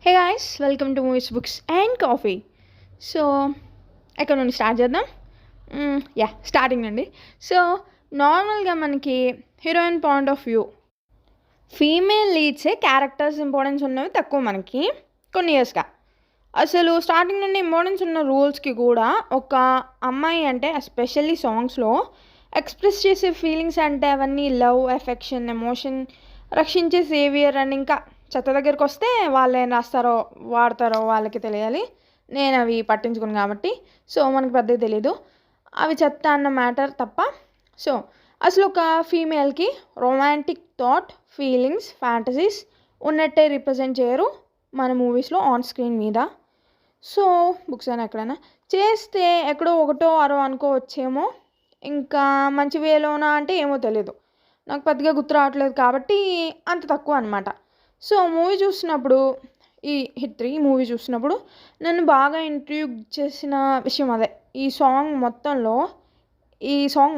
Hey guys, welcome to movies books and coffee. So ఎక్కడ నుండి start చేద్దాం? Starting నుండి. సో నార్మల్గా మనకి heroine point of view, female లీడ్సే క్యారెక్టర్స్ ఇంపార్టెన్స్ ఉన్నవి తక్కువ మనకి కొన్ని ఇయర్స్గా. అసలు స్టార్టింగ్ నుండి ఇంపార్టెన్స్ ఉన్న రూల్స్కి కూడా ఒక అమ్మాయి అంటే ఎస్పెషల్లీ సాంగ్స్లో ఎక్స్ప్రెస్ చేసే ఫీలింగ్స్ అంటే అవన్నీ లవ్, ఎఫెక్షన్, ఎమోషన్, రక్షించే సేవియర్ అని ఇంకా చెత్త దగ్గరికి వస్తే వాళ్ళు ఏం రాస్తారో వాడతారో వాళ్ళకి తెలియాలి. నేను అవి పట్టించుకుని కాబట్టి సో మనకు పెద్దగా తెలీదు, అవి చెత్త అన్న మ్యాటర్ తప్ప. సో అసలు ఒక ఫీమేల్కి రొమాంటిక్ థాట్, ఫీలింగ్స్, ఫ్యాంటసీస్ ఉన్నట్టే రిప్రజెంట్ చేయరు మన మూవీస్లో ఆన్ స్క్రీన్ మీద. సో బుక్స్ అని ఎక్కడైనా చేస్తే ఎక్కడో ఒకటో అరో అనుకోవచ్చేమో, ఇంకా మంచి వేలోనా అంటే ఏమో తెలీదు, నాకు పెద్దగా గుర్తు రావట్లేదు కాబట్టి అంత తక్కువ అనమాట. సో మూవీ చూసినప్పుడు, ఈ హిట్ 3 మూవీ చూసినప్పుడు నన్ను బాగా ఇంట్రడ్యూస్ చేసిన విషయం అదే. ఈ సాంగ్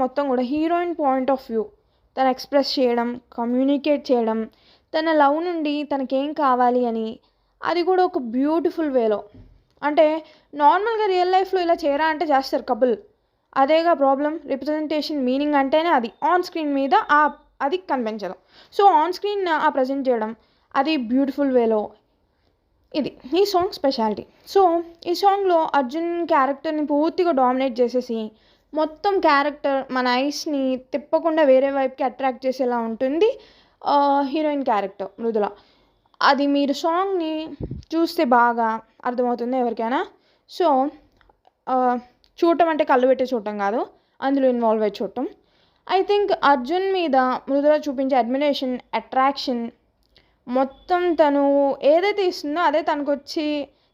మొత్తం కూడా హీరోయిన్ పాయింట్ ఆఫ్ వ్యూ, తను ఎక్స్ప్రెస్ చేయడం, కమ్యూనికేట్ చేయడం, తన లవ్ నుండి తనకేం కావాలి అని, అది కూడా ఒక బ్యూటిఫుల్ వేలో. అంటే నార్మల్గా రియల్ లైఫ్లో ఇలా చేయరా అంటే చేస్తారు కపుల్, అదేగా ప్రాబ్లం. రిప్రజెంటేషన్ మీనింగ్ అంటేనే అది. ఆన్ స్క్రీన్ మీద అది కనిపించదు. సో ఆన్ స్క్రీన్ ఆ ప్రజెంట్ చేయడం, అది బ్యూటిఫుల్ వేలో. ఇది ఈ సాంగ్ స్పెషాలిటీ. సో ఈ సాంగ్లో అర్జున్ క్యారెక్టర్ని పూర్తిగా డామినేట్ చేసేసి మొత్తం క్యారెక్టర్ మన ఐస్ని తిప్పకుండా వేరే వైపుకి అట్రాక్ట్ చేసేలా ఉంటుంది హీరోయిన్ క్యారెక్టర్ మృదుల. అది మీరు సాంగ్ని చూస్తే బాగా అర్థమవుతుంది ఎవరికైనా. సో చూడటం అంటే కళ్ళు పెట్టి చూడటం కాదు, అందులో ఇన్వాల్వ్ అయ్యి చూడటం. ఐ థింక్ అర్జున్ మీద మృదుల చూపించే అడ్మిరేషన్, అట్రాక్షన్ మొత్తం తను ఏదైతే ఇస్తుందో అదే తనకు వచ్చి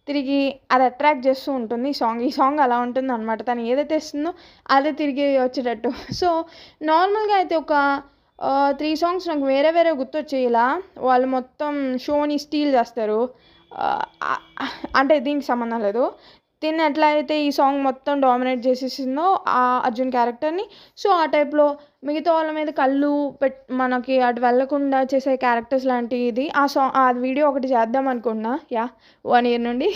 తిరిగి అది అట్రాక్ట్ చేస్తూ ఉంటుంది. ఈ సాంగ్ అలా ఉంటుంది అనమాట. తను ఏదైతే ఇస్తుందో అదే తిరిగి వచ్చేటట్టు. సో నార్మల్గా అయితే ఒక 3 సాంగ్స్ నాకు వేరే వేరే గుర్తొచ్చాయి. ఇలా వాళ్ళు మొత్తం షోని స్టీల్ చేస్తారు, అంటే దీనికి సంబంధం లేదు. తిని ఎట్లా అయితే ఈ సాంగ్ మొత్తం డామినేట్ చేసేసిందో ఆ అర్జున్ క్యారెక్టర్ని, సో ఆ టైప్లో మిగతా వాళ్ళ మీద కళ్ళు మనకి అటు వెళ్ళకుండా చేసే క్యారెక్టర్స్ లాంటిది ఇది. ఆ వీడియో ఒకటి చేద్దాం అనుకున్నా 1 year నుండి.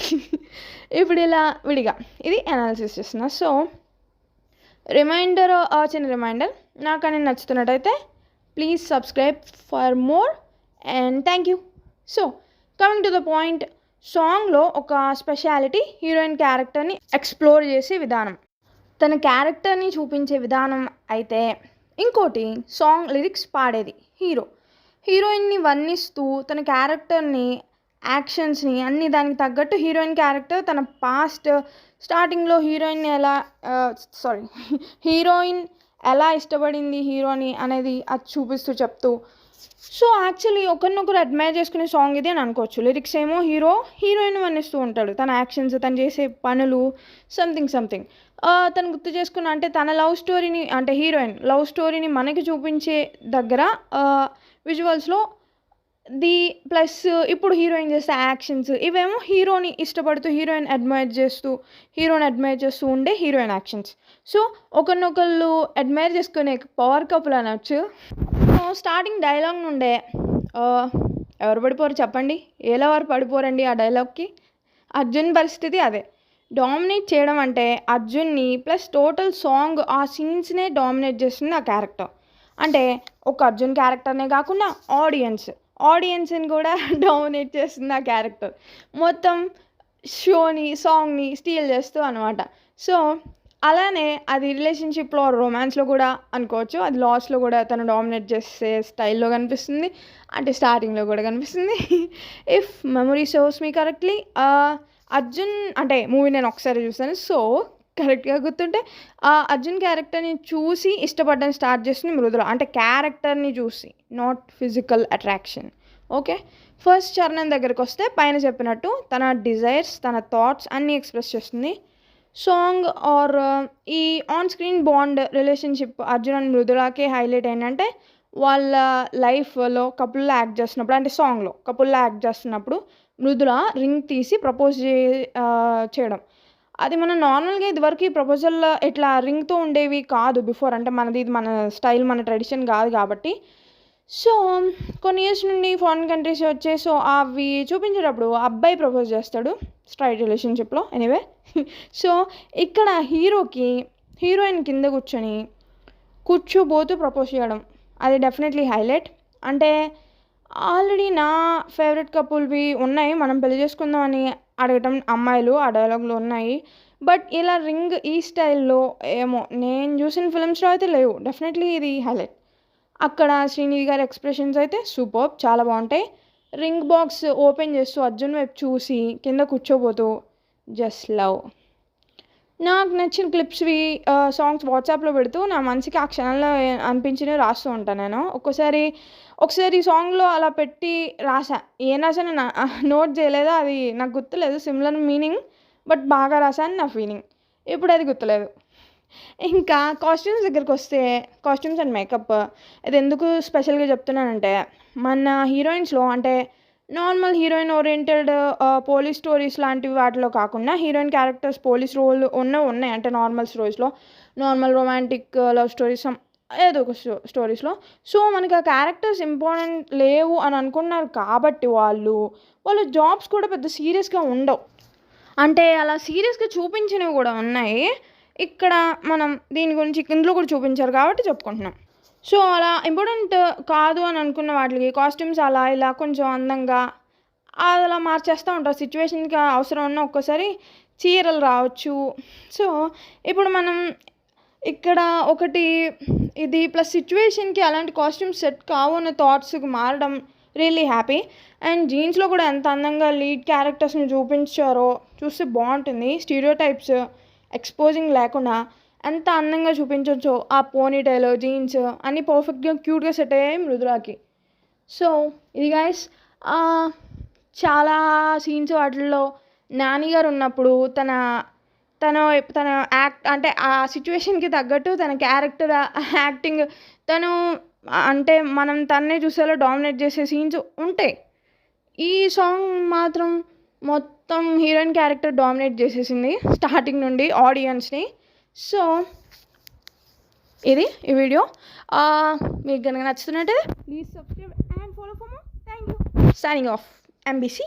ఇప్పుడు ఇలా విడిగా ఇది అనాలిసిస్ చేస్తున్నా. సో చిన్న రిమైండర్, నాకు అని నచ్చుతున్నట్టయితే please subscribe for more and thank you. So coming to the point, సాంగ్లో ఒక స్పెషాలిటీ హీరోయిన్ క్యారెక్టర్ని ఎక్స్ప్లోర్ చేసే విధానం, తన క్యారెక్టర్ని చూపించే విధానం అయితే, ఇంకోటి సాంగ్ లిరిక్స్ పాడేది హీరోయిన్ని వర్ణిస్తూ తన క్యారెక్టర్ని, యాక్షన్స్ని అన్ని దానికి తగ్గట్టు హీరోయిన్ క్యారెక్టర్ తన పాస్ట్, స్టార్టింగ్లో హీరోయిన్ ఎలా ఇష్టపడింది హీరోని అనేది అది చూపిస్తూ చెప్తూ. సో యాక్చువల్లీ ఒకరినొకరు అడ్మైర్ చేసుకునే సాంగ్ ఇది అని అనుకోవచ్చు. లిరిక్స్ ఏమో హీరోయిన్ వర్ణిస్తూ ఉంటాడు, తన యాక్షన్స్, తను చేసే పనులు, సంథింగ్ తను గుర్తు చేసుకున్న, అంటే తన లవ్ స్టోరీని, అంటే హీరోయిన్ లవ్ స్టోరీని మనకి చూపించే దగ్గర విజువల్స్లో ప్లస్ ఇప్పుడు హీరోయిన్ చేసే యాక్షన్స్, ఇవేమో హీరోని ఇష్టపడుతూ హీరోయిన్ అడ్మైర్ చేస్తూ ఉండే హీరోయిన్ యాక్షన్స్. సో ఒకరినొకళ్ళు అడ్మైర్ చేసుకునే పవర్ కపుల్ అనొచ్చు. స్టార్టింగ్ డైలాగ్ నుండే ఎవరు పడిపోరు చెప్పండి, ఏలవారు పడిపోరండి ఆ డైలాగ్కి. అర్జున్ పరిస్థితి అదే, డామినేట్ చేయడం అంటే అర్జున్ని ప్లస్ టోటల్ సాంగ్ ఆ సీన్స్నే డామినేట్ చేస్తుంది ఆ క్యారెక్టర్. అంటే ఒక అర్జున్ క్యారెక్టర్నే కాకుండా ఆడియన్స్ని కూడా డామినేట్ చేస్తుంది ఆ క్యారెక్టర్. మొత్తం షోని, సాంగ్ని స్టీల్ చేస్తూ అనమాట. సో అలానే అది రిలేషన్షిప్లో, రొమాన్స్లో కూడా అనుకోవచ్చు. అది లాస్ట్లో కూడా తను డామినేట్ చేసే స్టైల్లో కనిపిస్తుంది, అంటే స్టార్టింగ్లో కూడా కనిపిస్తుంది. If memory serves me correctly, Arjun అంటే మూవీ నేను ఒకసారి చూసాను, సో కరెక్ట్గా గుర్తుంటే అర్జున్ క్యారెక్టర్ని చూసి ఇష్టపడడం స్టార్ట్ చేస్తుంది మృదుల. అంటే క్యారెక్టర్ని చూసి, not physical attraction. Okay, first చరణం దగ్గరికి వస్తే పైన చెప్పినట్టు తన డిజైర్స్, తన థాట్స్ అన్నీ ఎక్స్ప్రెస్ చేస్తుంది. సాంగ్ ఆర్ ఈ on screen bond relationship Arjun and మృదులకే హైలైట్ ఏంటంటే, వాళ్ళ లైఫ్లో కపుల్లో యాక్ట్ చేస్తున్నప్పుడు, అంటే సాంగ్లో కపుల్లో యాక్ట్ చేస్తున్నప్పుడు మృదుల రింగ్ తీసి ప్రపోజ్ చేయడం. అది మనం నార్మల్గా ఇదివరకు ప్రపోజల్ ఇట్లా రింగ్తో ఉండేవి కాదు బిఫోర్, అంటే ఇది మన స్టైల్, మన ట్రెడిషన్ కాదు కాబట్టి. సో కొన్ని ఇయర్స్ నుండి ఫారిన్ కంట్రీస్ వచ్చాయి. సో అవి చూపించేటప్పుడు అబ్బాయి ప్రపోజ్ చేస్తాడు స్ట్రైట్ రిలేషన్షిప్లో. ఎనీవే సో ఇక్కడ హీరోయిన్ కింద కూర్చోబోతూ ప్రపోజ్ చేయడం, అది డెఫినెట్లీ హైలైట్. అంటే ఆల్రెడీ నా ఫేవరెట్ కపుల్వి ఉన్నాయి, మనం పెళ్లి చేసుకుందాం అని అడగటం అమ్మాయిలు, ఆ డైలాగులు ఉన్నాయి. బట్ ఇలా రింగ్ ఈ స్టైల్లో ఏమో నేను చూసిన ఫిల్మ్స్లో అయితే లేవు. డెఫినెట్లీ ఇది హైలైట్. అక్కడ శ్రీనిధి గారి ఎక్స్ప్రెషన్స్ అయితే సూపర్, చాలా బాగుంటాయి. రింగ్ బాక్స్ ఓపెన్ చేస్తూ అర్జున్ వైపు చూసి కింద కూర్చోబోతూ జస్ట్ లవ్. నాకు నచ్చిన క్లిప్స్వి సాంగ్స్ వాట్సాప్లో పెడుతూ నా మనసుకి ఆ క్షణంలో అనిపించినవి రాస్తూ ఉంటాను నేను. ఒకసారి సాంగ్లో అలా పెట్టి రాసా, ఏం రాసాను నోట్ చేయలేదు, అది నాకు గుర్తులేదు. సిమిలర్ మీనింగ్ బట్ బాగా రాసాను నా ఫీలింగ్. ఇప్పుడు అది గుర్తులేదు. ఇంకా కాస్ట్యూమ్స్ దగ్గరికి వస్తే, కాస్ట్యూమ్స్ అండ్ మేకప్ ఇది ఎందుకు స్పెషల్గా చెప్తున్నానంటే, మన హీరోయిన్స్లో అంటే normal heroine oriented police stories లాంటివి వాటిలో కాకుండా హీరోయిన్ క్యారెక్టర్స్ పోలీస్ రోల్ ఉన్నాయి. అంటే నార్మల్ స్టోరీస్లో, నార్మల్ రొమాంటిక్ లవ్ స్టోరీస్ ఏదో ఒక స్టోరీస్లో. సో మనకి ఆ క్యారెక్టర్స్ ఇంపార్టెంట్ లేవు అని అనుకున్నారు కాబట్టి వాళ్ళ జాబ్స్ కూడా పెద్ద సీరియస్గా ఉండవు. అంటే అలా సీరియస్గా చూపించినవి కూడా ఉన్నాయి. ఇక్కడ మనం దీని గురించి ఇందులో కూడా చూపించారు కాబట్టి చెప్పుకుంటున్నాం. సో అలా ఇంపార్టెంట్ కాదు అని అనుకున్న వాటికి కాస్ట్యూమ్స్ అలా ఇలా కొంచెం అందంగా అలా మార్చేస్తూ ఉంటారు. సిచ్యువేషన్కి అవసరం ఉన్న ఒక్కోసారి చీరలు రావచ్చు. సో ఇప్పుడు మనం ఇక్కడ ఒకటి ఇది ప్లస్ సిచ్యువేషన్కి అలాంటి కాస్ట్యూమ్స్ సెట్ కావు అన్న థాట్స్కి మారడం రియల్లీ హ్యాపీ. అండ్ జీన్స్లో కూడా ఎంత అందంగా లీడ్ క్యారెక్టర్స్ని చూపించారో చూస్తే బాగుంటుంది. స్టీరియోటైప్స్ ఎక్స్పోజింగ్ లేకుండా ఎంత అందంగా చూపించవచ్చు. ఆ పోనీటైల్, జీన్స్ అన్నీ పర్ఫెక్ట్గా క్యూట్గా సెట్ అయ్యాయి మృదులాకి. సో ఇది గైస్ చాలా సీన్స్ వాటిల్లో నాని గారు ఉన్నప్పుడు తన యాక్ట్ అంటే ఆ సిచ్యువేషన్కి తగ్గట్టు తన క్యారెక్టర్ యాక్టింగ్ తను అంటే మనం తన్నే చూసేలా డామినేట్ చేసే సీన్స్ ఉంటాయి. ఈ సాంగ్ మాత్రం మొత్తం హీరోయిన్ క్యారెక్టర్ డామినేట్ చేసేసింది స్టార్టింగ్ నుండి ఆడియన్స్ని. సో ఇది ఈ వీడియో మీకు కనుక నచ్చుతున్నట్టే please subscribe and follow for more. Thank you. Signing off MBC.